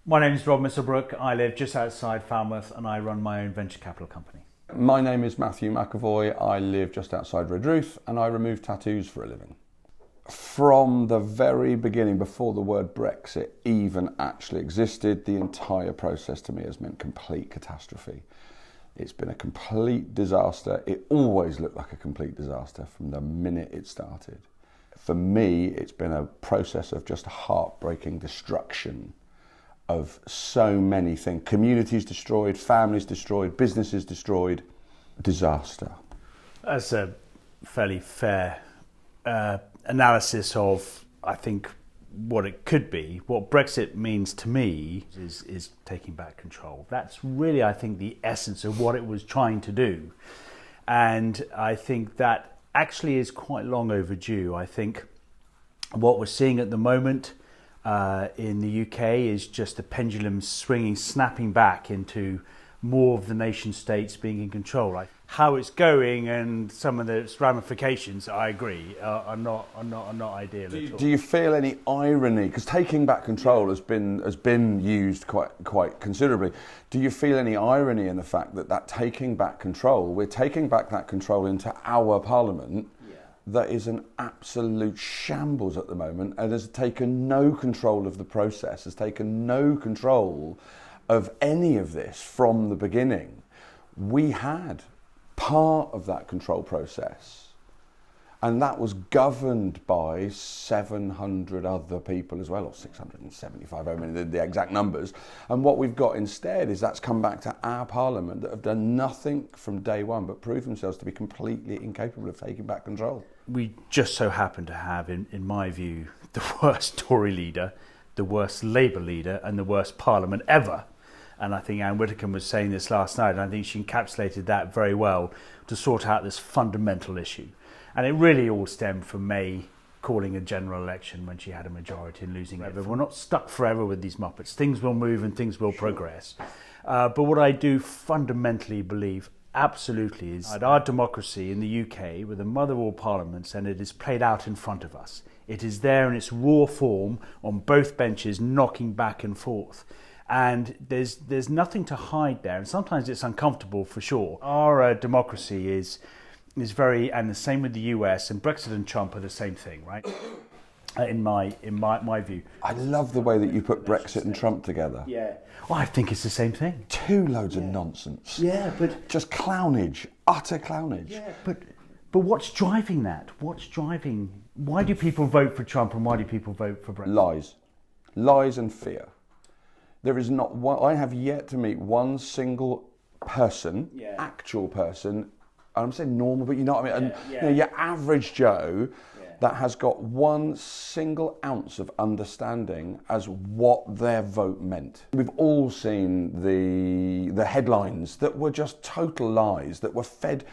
My name is Rob Misselbrook. I live just outside Falmouth and I run my own venture capital company. My name is Matthew McAvoy. I live just outside Redruth and I remove tattoos for a living. From the very beginning, before the word Brexit even actually existed, the entire process to me has meant complete catastrophe. It's been a complete disaster. It always looked like a complete disaster from the minute it started. For me, it's been a process of just heartbreaking destruction of so many things. Communities destroyed, families destroyed, businesses destroyed. Disaster. That's a fairly fair analysis of, I think, what it could be. What Brexit means to me is taking back control. That's really, I think, the essence of what it was trying to do. And I think that actually is quite long overdue. I think what we're seeing at the moment in the UK is just the pendulum swinging, snapping back into more of the nation states being in control. Like how it's going and some of its ramifications, I agree, are not ideal at all. Do you feel any irony? Because taking back control has been used quite considerably. Do you feel any irony in the fact that taking back control, we're taking back that control into our parliament? That is an absolute shambles at the moment and has taken no control of the process, has taken no control of any of this from the beginning. We had part of that control process and that was governed by 700 other people as well, or 675, I mean the exact numbers. And what we've got instead is that's come back to our parliament that have done nothing from day one but prove themselves to be completely incapable of taking back control. We just so happen to have, in my view, the worst Tory leader, the worst Labour leader and the worst parliament ever. And I think Anne Whittaker was saying this last night, and I think she encapsulated that very well to sort out this fundamental issue. And it really all stemmed from May calling a general election when she had a majority and losing it. We're not stuck forever with these Muppets. Things will move and things will progress. But what I do fundamentally believe absolutely is that our democracy in the UK, with the mother of all parliaments, and it is played out in front of us. It is there in its raw form on both benches, knocking back and forth. And there's nothing to hide there. And sometimes it's uncomfortable for sure. Our democracy is very, and the same with the US, and Brexit and Trump are the same thing, right? In my view. I love the way that you put Brexit and Trump together. Yeah. Well, I think it's the same thing. Two loads of nonsense. Yeah, but just clownage, utter clownage. Yeah, but what's driving that? Why do people vote for Trump and why do people vote for Brexit? Lies and fear. There is not one. I have yet to meet one single person, actual person. I'm saying normal, but you know what I mean. You know, your average Joe that has got one single ounce of understanding as what their vote meant. We've all seen the headlines that were just total lies that were fed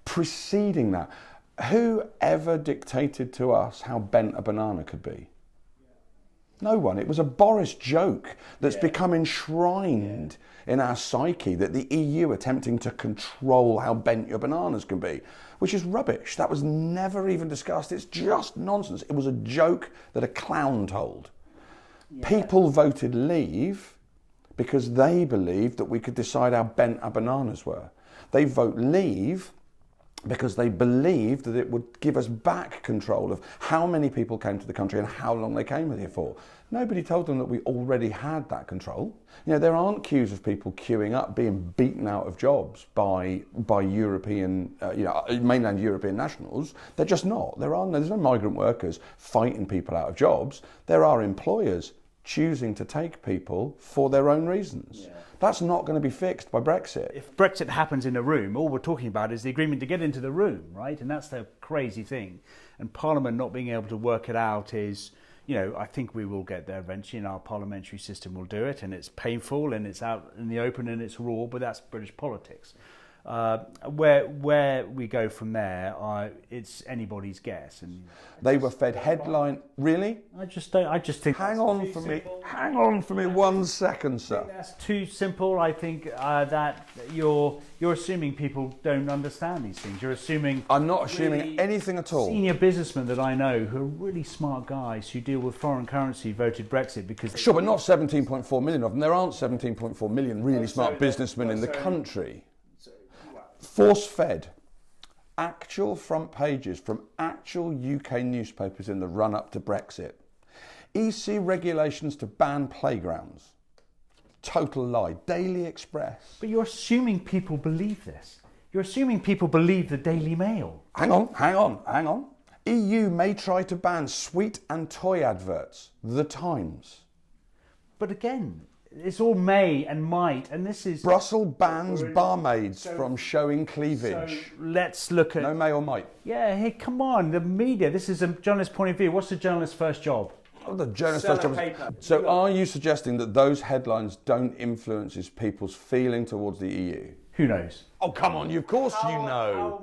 preceding that. Who ever dictated to us how bent a banana could be? No one. It was a Boris joke that's become enshrined in our psyche, that the EU attempting to control how bent your bananas can be, which is rubbish. That was never even discussed. It's just nonsense. It was a joke that a clown told. People voted leave because they believed that we could decide how bent our bananas were. They vote leave because they believed that it would give us back control of how many people came to the country and how long they came here for. Nobody told them that we already had that control. You know, there aren't queues of people queuing up, being beaten out of jobs by European, mainland European nationals. They're just not. There's no migrant workers fighting people out of jobs. There are employers choosing to take people for their own reasons. That's not going to be fixed by Brexit. If Brexit happens in a room, all we're talking about is the agreement to get into the room, right? And that's the crazy thing. And Parliament not being able to work it out is, you know, I think we will get there eventually, and our parliamentary system will do it, and it's painful, and it's out in the open, and it's raw, but that's British politics. Where we go from there, it's anybody's guess. And they were fed headline. Really? I just don't. I just think. Hang on for me. Hang on for me 1 second, sir. That's too simple. I think that you're assuming people don't understand these things. You're assuming. I'm not assuming anything at all. Senior businessmen that I know who are really smart guys who deal with foreign currency voted Brexit because. Sure, but not 17.4 million of them. There aren't 17.4 million really smart businessmen in the country. Force-fed, actual front pages from actual UK newspapers in the run-up to Brexit. EC regulations to ban playgrounds. Total lie. Daily Express. But you're assuming people believe this. You're assuming people believe the Daily Mail. Hang on. EU may try to ban sweet and toy adverts. The Times. But again, it's all may and might, and this is... Brussels bans barmaids from showing cleavage. So let's look at... No may or might. Yeah, hey, come on, the media. This is a journalist's point of view. What's the journalist's first job? Oh, the journalist's first job. So are you suggesting that those headlines don't influence people's feeling towards the EU? Who knows? Oh, come on, of course you know.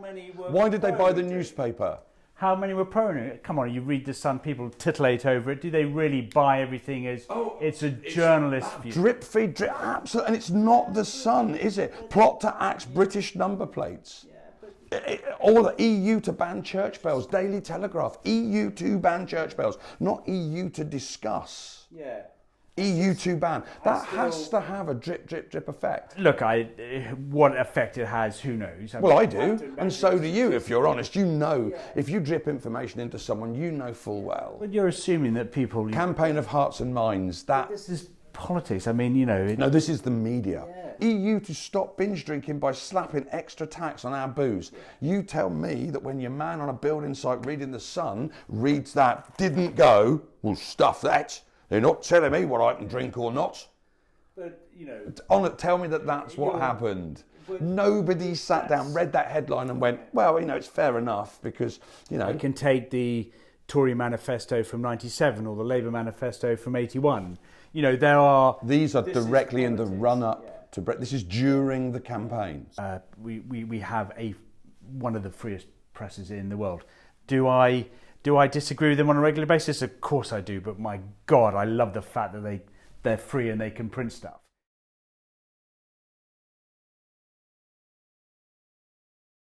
Why did they buy the newspaper? How many were pro it? Come on, you read The Sun, people titillate over it. Do they really buy everything as it's a journalist view? Drip feed, drip, absolutely. And it's not The Sun, is it? Plot to axe British number plates. All the EU to ban church bells, Daily Telegraph, EU to ban church bells, not EU to discuss. Yeah. EU to ban. That has to have a drip, drip, drip effect. Look, what effect it has, who knows? Well, I do, and so do you, if you're honest. You know, if you drip information into someone, you know full well. But you're assuming that people... Campaign of hearts and minds, that... This is politics, I mean, you know... No, this is the media. Yeah. EU to stop binge drinking by slapping extra tax on our booze. Yeah. You tell me that when your man on a building site reading The Sun reads that, didn't go, well, stuff that. They're not telling me what I can drink or not. But, you know... Tell me that that's what happened. Nobody sat down, read that headline and went, well, you know, it's fair enough because, you know... I can take the Tory manifesto from 97 or the Labour manifesto from 81. You know, there are... These are directly in the run-up to Brexit. This is during the campaign. We have one of the freest presses in the world. Do I disagree with them on a regular basis? Of course I do, but my God, I love the fact that they're free and they can print stuff.